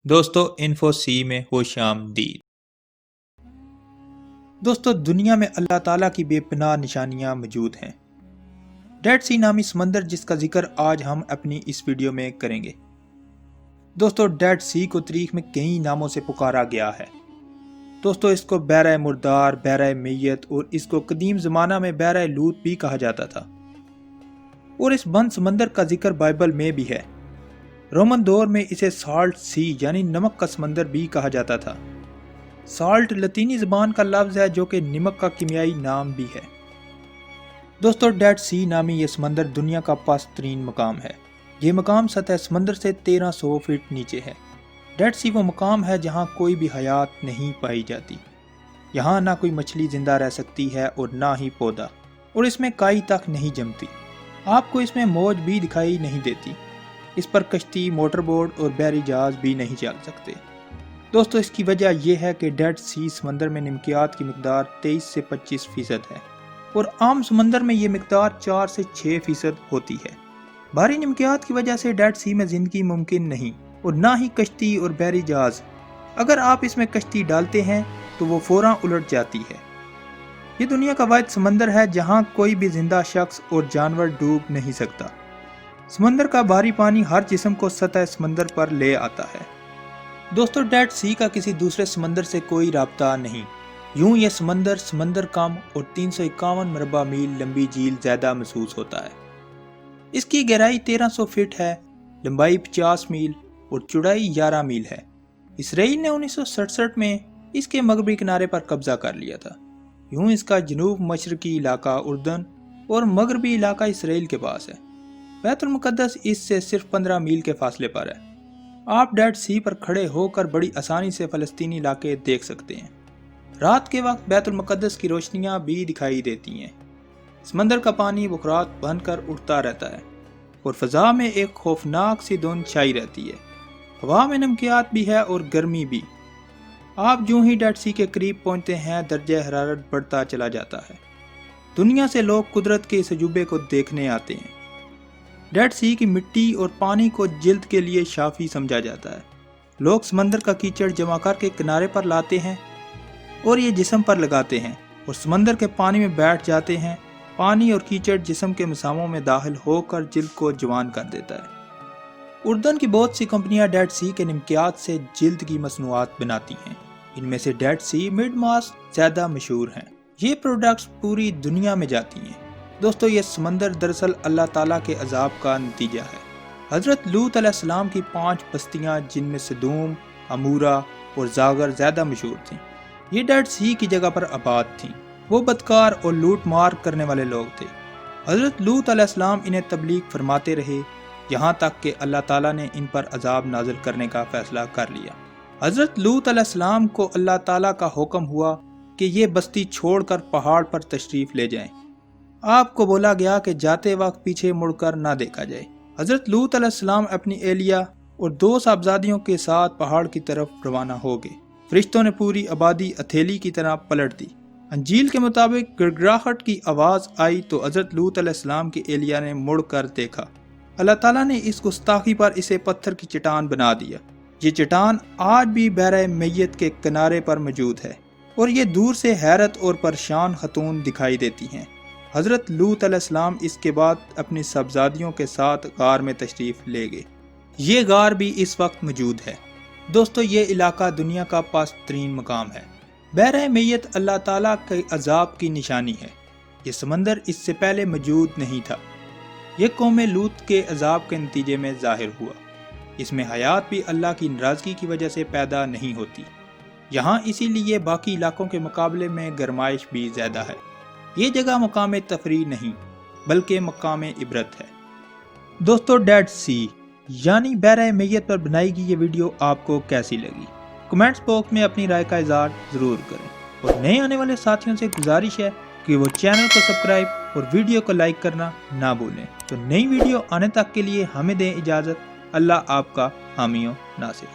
دوستو انفو سی میں خوش آمدید۔ دوستو دنیا میں اللہ تعالیٰ کی بے پناہ نشانیاں موجود ہیں۔ ڈیڈ سی نامی سمندر جس کا ذکر آج ہم اپنی اس ویڈیو میں کریں گے۔ دوستو ڈیڈ سی کو تاریخ میں کئی ناموں سے پکارا گیا ہے۔ دوستو اس کو بحر مردار، بحر میت اور اس کو قدیم زمانہ میں بحر لوط بھی کہا جاتا تھا، اور اس بند سمندر کا ذکر بائبل میں بھی ہے۔ رومن دور میں اسے سالٹ سی یعنی نمک کا سمندر بھی کہا جاتا تھا۔ سالٹ لطینی زبان کا لفظ ہے جو کہ نمک کا کیمیائی نام بھی ہے۔ دوستو ڈیڈ سی نامی یہ سمندر دنیا کا پست ترین مقام ہے۔ یہ مقام سطح سمندر سے 1300 فٹ نیچے ہے۔ ڈیڈ سی وہ مقام ہے جہاں کوئی بھی حیات نہیں پائی جاتی۔ یہاں نہ کوئی مچھلی زندہ رہ سکتی ہے اور نہ ہی پودا، اور اس میں کائی تک نہیں جمتی۔ آپ کو اس میں موج بھی دکھائی نہیں دیتی۔ اس پر کشتی، موٹر بوٹ اور بحری جہاز بھی نہیں چل سکتے۔ دوستو اس کی وجہ یہ ہے کہ ڈیڈ سی سمندر میں نمکیات کی مقدار 23 سے 25% ہے، اور عام سمندر میں یہ مقدار 4 سے 6% ہوتی ہے۔ بھاری نمکیات کی وجہ سے ڈیڈ سی میں زندگی ممکن نہیں، اور نہ ہی کشتی اور بحری جہاز۔ اگر آپ اس میں کشتی ڈالتے ہیں تو وہ فوراً الٹ جاتی ہے۔ یہ دنیا کا واحد سمندر ہے جہاں کوئی بھی زندہ شخص اور جانور ڈوب نہیں سکتا۔ سمندر کا بھاری پانی ہر جسم کو سطح سمندر پر لے آتا ہے۔ دوستو ڈیڈ سی کا کسی دوسرے سمندر سے کوئی رابطہ نہیں۔ یوں یہ سمندر کم اور 351 مربع میل لمبی جھیل زیادہ محسوس ہوتا ہے۔ اس کی گہرائی 1300 فٹ ہے، لمبائی 50 میل اور چوڑائی 11 میل ہے۔ اسرائیل نے 1967 میں اس کے مغربی کنارے پر قبضہ کر لیا تھا۔ یوں اس کا جنوب مشرقی علاقہ اردن اور مغربی علاقہ اسرائیل کے پاس ہے۔ بیت المقدس اس سے صرف 15 میل کے فاصلے پر ہے۔ آپ ڈیڈ سی پر کھڑے ہو کر بڑی آسانی سے فلسطینی علاقے دیکھ سکتے ہیں۔ رات کے وقت بیت المقدس کی روشنیاں بھی دکھائی دیتی ہیں۔ سمندر کا پانی بخارات بن کر اٹھتا رہتا ہے، اور فضا میں ایک خوفناک سی دھند چھائی رہتی ہے۔ ہوا میں نمکیات بھی ہے اور گرمی بھی۔ آپ جو ہی ڈیڈ سی کے قریب پہنچتے ہیں درجہ حرارت بڑھتا چلا جاتا ہے۔ دنیا سے لوگ قدرت کے اس عجوبے کو دیکھنے آتے ہیں۔ ڈیڈ سی کی مٹی اور پانی کو جلد کے لیے شافی سمجھا جاتا ہے۔ لوگ سمندر کا کیچڑ جمع کر کے کنارے پر لاتے ہیں اور یہ جسم پر لگاتے ہیں اور سمندر کے پانی میں بیٹھ جاتے ہیں۔ پانی اور کیچڑ جسم کے مساموں میں داخل ہو کر جلد کو جوان کر دیتا ہے۔ اردن کی بہت سی کمپنیاں ڈیڈ سی کے نمکیات سے جلد کی مصنوعات بناتی ہیں۔ ان میں سے ڈیڈ سی مڈ ماسک زیادہ مشہور ہیں۔ یہ پروڈکٹس پوری دنیا میں جاتی ہیں۔ دوستو یہ سمندر دراصل اللہ تعالیٰ کے عذاب کا نتیجہ ہے۔ حضرت لوط علیہ السلام کی 5 بستیاں جن میں سدوم، عمورہ اور زاغر زیادہ مشہور تھیں، یہ ڈیڈ سی کی جگہ پر آباد تھیں۔ وہ بدکار اور لوٹ مار کرنے والے لوگ تھے۔ حضرت لوط علیہ السلام انہیں تبلیغ فرماتے رہے، یہاں تک کہ اللہ تعالیٰ نے ان پر عذاب نازل کرنے کا فیصلہ کر لیا۔ حضرت لوط علیہ السلام کو اللہ تعالیٰ کا حکم ہوا کہ یہ بستی چھوڑ کر پہاڑ پر تشریف لے جائیں۔ آپ کو بولا گیا کہ جاتے وقت پیچھے مڑ کر نہ دیکھا جائے۔ حضرت لوط علیہ السلام اپنی اہلیہ اور 2 صاحبزادیوں کے ساتھ پہاڑ کی طرف روانہ ہو گئے۔ فرشتوں نے پوری آبادی ہتھیلی کی طرح پلٹ دی۔ انجیل کے مطابق گڑگڑاہٹ کی آواز آئی تو حضرت لوط علیہ السلام کی اہلیہ نے مڑ کر دیکھا۔ اللہ تعالیٰ نے اس گستاخی پر اسے پتھر کی چٹان بنا دیا۔ یہ چٹان آج بھی بحر میت کے کنارے پر موجود ہے، اور یہ دور سے حیرت اور پریشان خاتون دکھائی دیتی ہیں۔ حضرت لوط علیہ السلام اس کے بعد اپنی صاحبزادیوں کے ساتھ غار میں تشریف لے گئے۔ یہ غار بھی اس وقت موجود ہے۔ دوستو یہ علاقہ دنیا کا پست ترین مقام ہے۔ بحر میت اللہ تعالیٰ کے عذاب کی نشانی ہے۔ یہ سمندر اس سے پہلے موجود نہیں تھا۔ یہ قوم لوط کے عذاب کے نتیجے میں ظاہر ہوا۔ اس میں حیات بھی اللہ کی ناراضگی کی وجہ سے پیدا نہیں ہوتی۔ یہاں اسی لیے باقی علاقوں کے مقابلے میں گرمائش بھی زیادہ ہے۔ یہ جگہ مقام تفریح نہیں بلکہ مقام عبرت ہے۔ دوستو ڈیڈ سی یعنی بحر میت پر بنائی گئی یہ ویڈیو آپ کو کیسی لگی؟ کمنٹس باکس میں اپنی رائے کا اظہار ضرور کریں، اور نئے آنے والے ساتھیوں سے گزارش ہے کہ وہ چینل کو سبسکرائب اور ویڈیو کو لائک کرنا نہ بھولیں۔ تو نئی ویڈیو آنے تک کے لیے ہمیں دیں اجازت۔ اللہ آپ کا حامی و ناصر۔